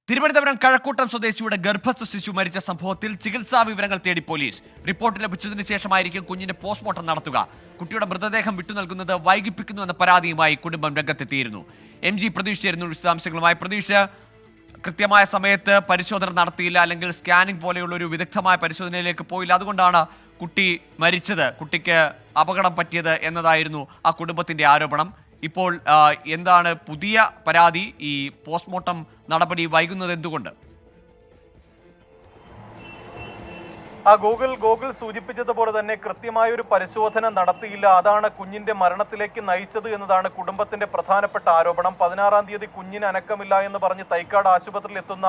തിരുവനന്തപുരം കഴക്കൂട്ടം സ്വദേശിയുടെ ഗർഭസ്ഥ ശിശു മരിച്ച സംഭവത്തിൽ ചികിത്സാ വിവരങ്ങൾ തേടി പോലീസ്. റിപ്പോർട്ട് ലഭിച്ചതിന് ശേഷമായിരിക്കും കുഞ്ഞിന്റെ പോസ്റ്റ്മോർട്ടം നടത്തുക. കുട്ടിയുടെ മൃതദേഹം വിട്ടുനൽകുന്നത് വൈകിപ്പിക്കുന്നു എന്ന പരാതിയുമായി കുടുംബം രംഗത്തെത്തിയിരുന്നു. MG പ്രതീഷ് ചേരുന്നു വിശദാംശങ്ങളുമായി. പ്രതീഷ്, കൃത്യമായ സമയത്ത് പരിശോധന നടത്തിയില്ല, അല്ലെങ്കിൽ സ്കാനിംഗ് പോലെയുള്ള ഒരു വിദഗ്ധമായ പരിശോധനയിലേക്ക് പോയില്ല, അതുകൊണ്ടാണ് കുട്ടി മരിച്ചത്, കുട്ടിക്ക് അപകടം പറ്റിയത് എന്നതായിരുന്നു ആ കുടുംബത്തിന്റെ ആരോപണം. ഇപ്പോൾ എന്താണ് പുതിയ പരാതി? ഈ പോസ്റ്റ്മോർട്ടം നടപടി വൈകുന്നത് എന്തുകൊണ്ട്? ഗൂഗിൾ സൂചിപ്പിച്ചതുപോലെ തന്നെ കൃത്യമായ ഒരു പരിശോധന നടത്തിയില്ല. അതാണ് കുഞ്ഞിന്റെ മരണത്തിലേക്ക് നയിച്ചത് എന്നതാണ് കുടുംബത്തിന്റെ പ്രധാനപ്പെട്ട ആരോപണം. 16-ാം തീയതി കുഞ്ഞിന് അനക്കമില്ല എന്ന് പറഞ്ഞ് തൈക്കാട് ആശുപത്രിയിൽ എത്തുന്ന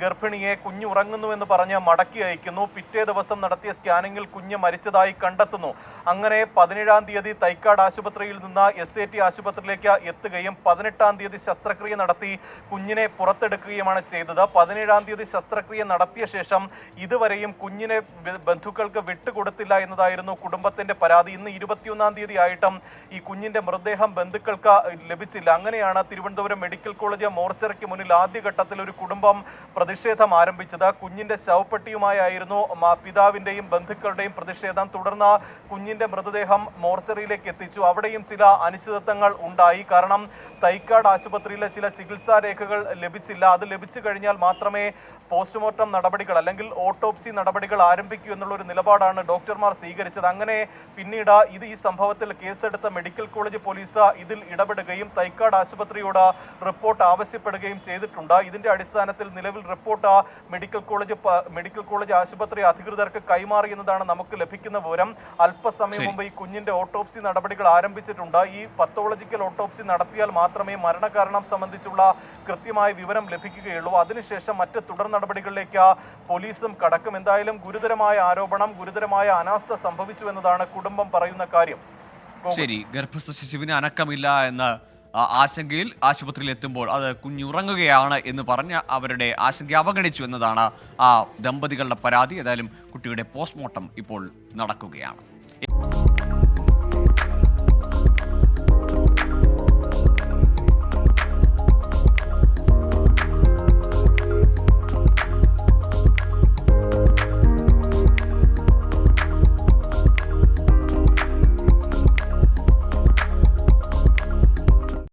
ഗർഭിണിയെ കുഞ്ഞ് ഉറങ്ങുന്നുവെന്ന് പറഞ്ഞ് മടക്കി അയക്കുന്നു. പിറ്റേ ദിവസം നടത്തിയ സ്കാനിങ്ങിൽ കുഞ്ഞ് മരിച്ചതായി കണ്ടെത്തുന്നു. അങ്ങനെ 17-ാം തീയതി തൈക്കാട് ആശുപത്രിയിൽ നിന്ന് SAT ആശുപത്രിയിലേക്ക് എത്തുകയും 18-ാം തീയതി ശസ്ത്രക്രിയ നടത്തി കുഞ്ഞിനെ പുറത്തെടുക്കുകയുമാണ് ചെയ്തത്. 17-ാം തീയതി ശസ്ത്രക്രിയ നടത്തിയ ശേഷം ഇതുവരെയും കുഞ്ഞിനെ ബന്ധുക്കൾക്ക് വിട്ടുകൊടുത്തില്ല എന്നതായിരുന്നു കുടുംബത്തിന്റെ പരാതി. ഇന്ന് 21-ാം തീയതി ആയിട്ടും ഈ കുഞ്ഞിന്റെ മൃതദേഹം ബന്ധുക്കൾക്ക് ലഭിച്ചില്ല. അങ്ങനെയാണ് തിരുവനന്തപുരം മെഡിക്കൽ കോളേജ് മോർച്ചറിക്ക് മുന്നിൽ ആദ്യഘട്ടത്തിൽ ഒരു കുടുംബം പ്രതിഷേധം ആരംഭിച്ചത്. കുഞ്ഞിന്റെ ശവപ്പെട്ടിയുമായിരുന്നു പിതാവിന്റെയും ബന്ധുക്കളുടെയും പ്രതിഷേധം. തുടർന്ന് കുഞ്ഞിന്റെ മൃതദേഹം മോർച്ചറിയിലേക്ക് എത്തിച്ചു. അവിടെയും ചില അനിശ്ചിതത്വങ്ങൾ ഉണ്ടായി. കാരണം തൈക്കാട് ആശുപത്രിയിലെ ചില ചികിത്സാ രേഖകൾ ലഭിച്ചില്ല. അത് ലഭിച്ചു കഴിഞ്ഞാൽ മാത്രമേ പോസ്റ്റ്മോർട്ടം നടപടികൾ അല്ലെങ്കിൽ ഓട്ടോപ്സി നടപടികൾ ആരംഭിക്കൂ എന്നുള്ള ഒരു നിലപാടാണ് ഡോക്ടർമാർ സ്വീകരിച്ചത്. അങ്ങനെ പിന്നീട് ഈ സംഭവത്തിൽ കേസെടുത്ത മെഡിക്കൽ കോളേജ് പോലീസ് ഇതിൽ ഇടപെടുകയും തൈക്കാട് ആശുപത്രിയോട് റിപ്പോർട്ട് ആവശ്യപ്പെടുകയും ചെയ്തിട്ടുണ്ട്. ഇതിന്റെ അടിസ്ഥാനത്തിൽ നിലവിൽ റിപ്പോർട്ട് മെഡിക്കൽ കോളേജ് ആശുപത്രി അധികൃതർക്ക് കൈമാറി എന്നതാണ് നമുക്ക് ലഭിക്കുന്ന വിവരം. അല്പസമയം മുമ്പ് ഈ കുഞ്ഞിന്റെ ഓട്ടോപ്സി നടപടികൾ ആരംഭിച്ചിട്ടുണ്ട്. ഈ പത്തോളജിക്കൽ ഓട്ടോപ്സി നടത്തിയാൽ മാത്രമേ മരണകാരണം സംബന്ധിച്ചുള്ള കൃത്യമായ വിവരം ലഭിക്കുകയുള്ളൂ. അതിനുശേഷം മറ്റ് തുടർ നടപടികളിലേക്ക് പോലീസും കടക്കും. എന്തായാലും ഗുരുതരമായ ആരോപണം, ഗുരുതരമായ അനാസ്ഥ സംഭവിച്ചു എന്നതാണ് കുടുംബം പറയുന്ന കാര്യം. ശരി, ഗർഭസ്ഥ ശിശുവിന് അനക്കമില്ല എന്ന ആശങ്കയിൽ ആശുപത്രിയിൽ എത്തുമ്പോൾ അത് കുഞ്ഞുറങ്ങുകയാണ് എന്ന് പറഞ്ഞ് അവരുടെ ആശങ്ക അവഗണിച്ചു എന്നതാണ് ആ ദമ്പതികളുടെ പരാതി. ഏതായാലും കുട്ടിയുടെ പോസ്റ്റ്മോർട്ടം ഇപ്പോൾ നടക്കുകയാണ്.